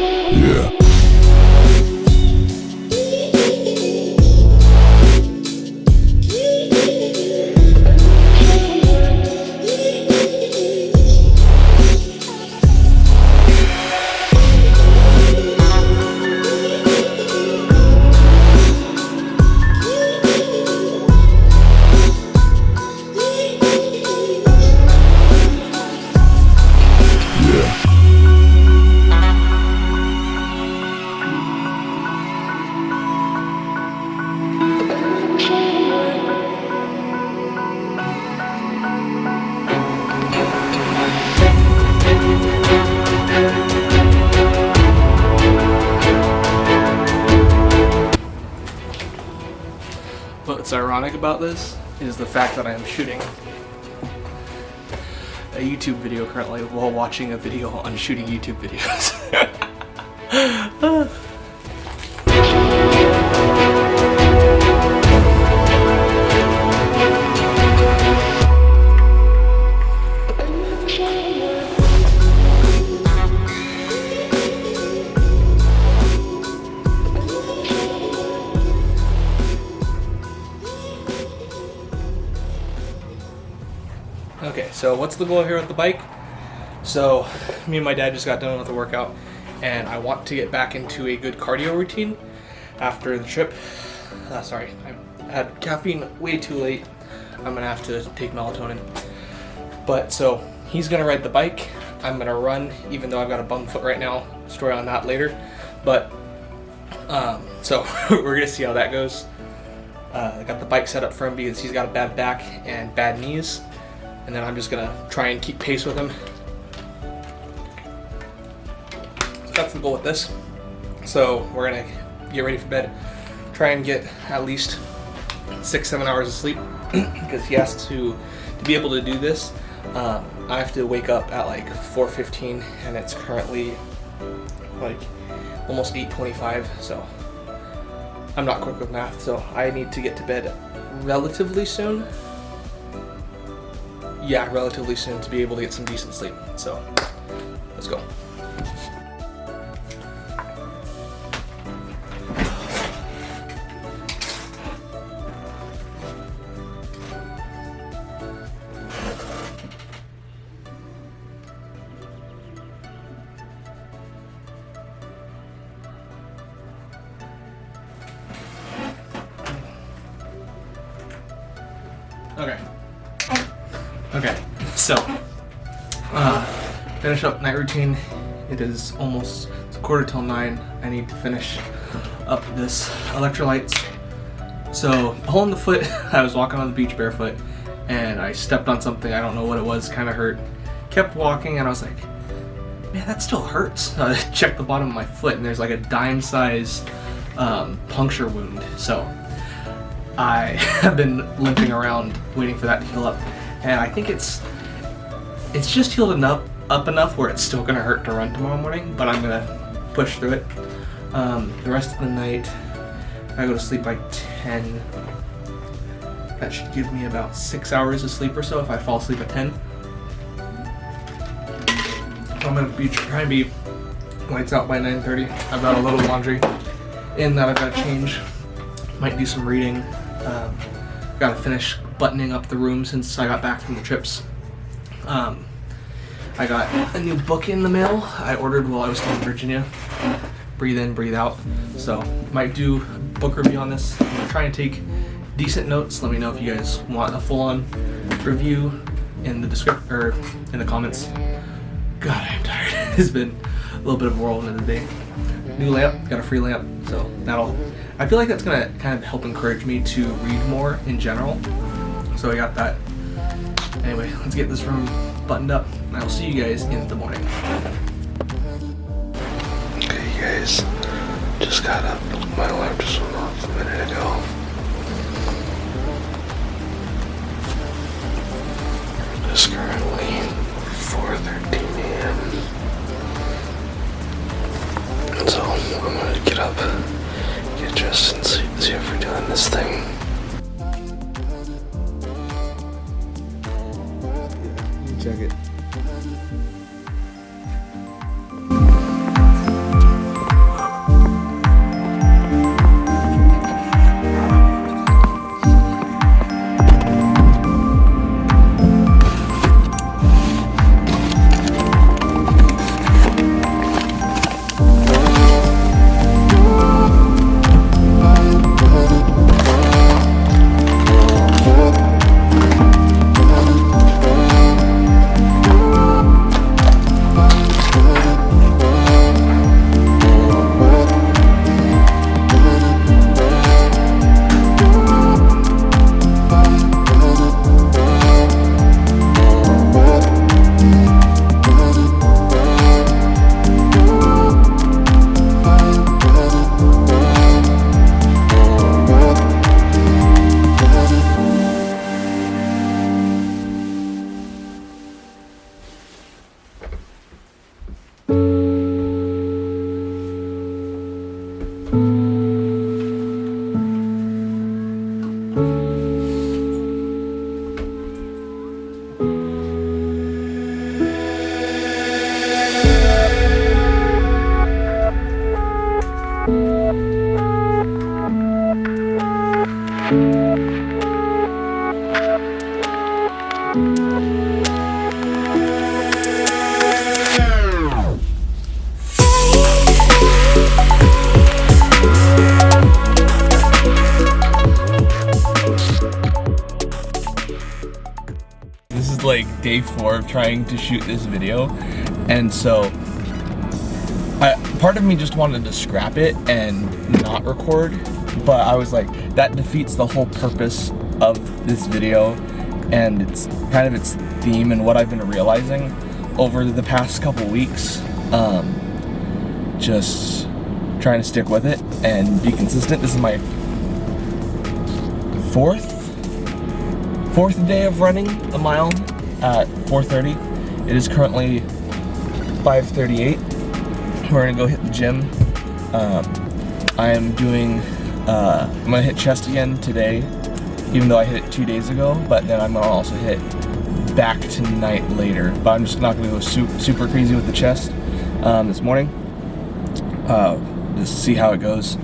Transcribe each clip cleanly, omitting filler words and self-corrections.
Yeah. What's ironic about this is the fact that I am shooting a YouTube video currently while watching a video on shooting YouTube videos. Okay, so what's the goal here with the bike? So, me and my dad just got done with the workout, and I want to get back into a good cardio routine after the trip. Sorry, I had caffeine way too late. I'm gonna have to take melatonin. But so, he's gonna ride the bike. I'm gonna run, even though I've got a bum foot right now. Story on that later. But, so we're gonna see how that goes. I got the bike set up for him because he's got a bad back and bad knees. And then I'm just gonna try and keep pace with him. So that's the goal with this. So we're gonna get ready for bed, try and get at least 6-7 hours of sleep because he has to be able to do this. I have to wake up at like 4:15 and it's currently like almost 8:25. So I'm not quick with math, so I need to get to bed relatively soon. Yeah, relatively soon to be able to get some decent sleep. So, let's go. Okay, so finish up night routine. It is almost 9:15. I need to finish up this electrolytes. So, hole in the foot. I was walking on the beach barefoot and I stepped on something. I don't know what it was. Kind of hurt. Kept walking and I was like, man, that still hurts. I checked the bottom of my foot and there's like a dime-size puncture wound. So I have been limping around waiting for that to heal up. And I think it's just healed up enough where it's still gonna hurt to run tomorrow morning, but I'm gonna push through it. The rest of the night, I go to sleep by 10. That should give me about 6 hours of sleep or so if I fall asleep at 10. I'm gonna be trying to be lights out by 9:30. I've got a little laundry in that I've got to change. Might do some reading. Gotta finish buttoning up the room since I got back from the trips. I got a new book in the mail I ordered while I was still in Virginia. Breathe in, breathe out. So might do a book review on this. I'm gonna try and take decent notes. Let me know if you guys want a full-on review in the description or in the comments. God, I'm tired. It's been a little bit of a whirlwind of the day. New lamp, got a free lamp, so I feel like that's gonna kind of help encourage me to read more in general. So I got that. Anyway, let's get this room buttoned up, and I'll see you guys in the morning. Okay, guys, just got up. My alarm just went off a minute ago. It's currently 4:13 a.m. So I'm gonna get up, get dressed, and see if we're doing this thing. Check it. day 4 of trying to shoot this video, and so part of me just wanted to scrap it and not record, but I was like, that defeats the whole purpose of this video, and it's kind of its theme and what I've been realizing over the past couple weeks. Just trying to stick with it and be consistent. This is my fourth day of running a mile at 4:30. It is currently 5:38. We're gonna go hit the gym. I'm gonna hit chest again today, even though I hit it 2 days ago, but then I'm gonna also hit back tonight later. But I'm just not gonna go super crazy with the chest this morning. Just see how it goes.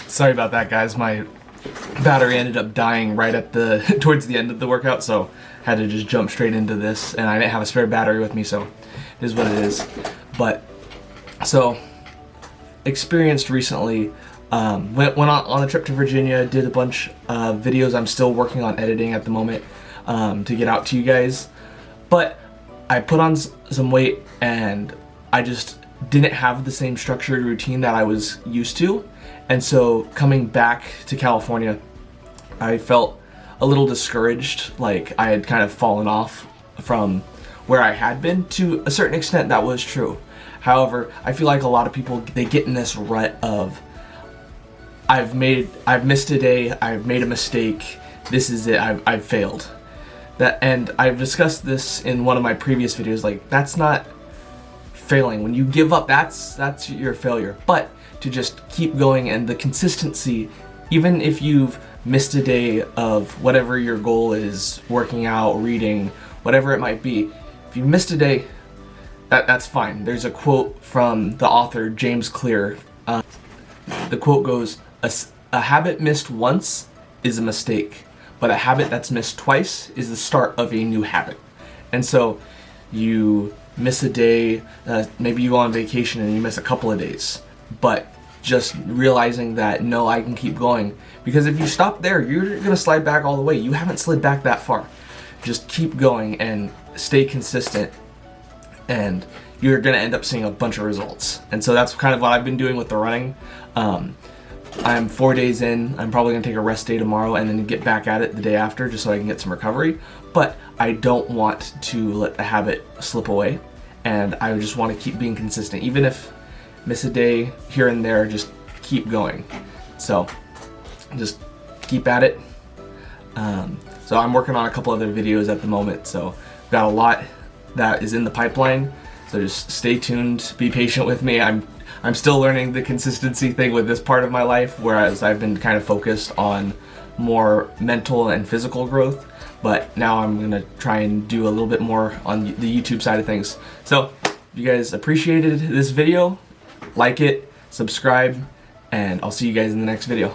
Sorry about that, guys. My battery ended up dying right at towards the end of the workout, so had to just jump straight into this, and I didn't have a spare battery with me, so it is what it is. But so experienced recently, went on a trip to Virginia, did a bunch of videos I'm still working on editing at the moment to get out to you guys, but I put on some weight and I just didn't have the same structured routine that I was used to. And so coming back to California, I felt a little discouraged, like I had kind of fallen off from where I had been. To a certain extent, that was true. However, I feel like a lot of people, they get in this rut of, I've missed a day, I've made a mistake, this is it, I've failed. And I've discussed this in one of my previous videos, like, that's not failing. When you give up, that's your failure. But to just keep going, and the consistency, even if you've missed a day of whatever your goal is, working out, reading, whatever it might be, if you missed a day, that's fine. There's a quote from the author James Clear. The quote goes, a habit missed once is a mistake, but a habit that's missed twice is the start of a new habit. And so you miss a day, maybe you go on vacation and you miss a couple of days, but just realizing that, no, I can keep going, because if you stop there, you're gonna slide back all the way. You haven't slid back that far. Just keep going and stay consistent, and you're gonna end up seeing a bunch of results. And so that's kind of what I've been doing with the running. I'm 4 days in. I'm probably gonna take a rest day tomorrow and then get back at it the day after, just so I can get some recovery. But I don't want to let the habit slip away, and I just want to keep being consistent. Even if miss a day here and there, just keep going. So just keep at it. So I'm working on a couple other videos at the moment, so got a lot that is in the pipeline. So just stay tuned, be patient with me. I'm still learning the consistency thing with this part of my life, whereas I've been kind of focused on more mental and physical growth. But now I'm gonna try and do a little bit more on the YouTube side of things. So if you guys appreciated this video, like it, subscribe, and I'll see you guys in the next video.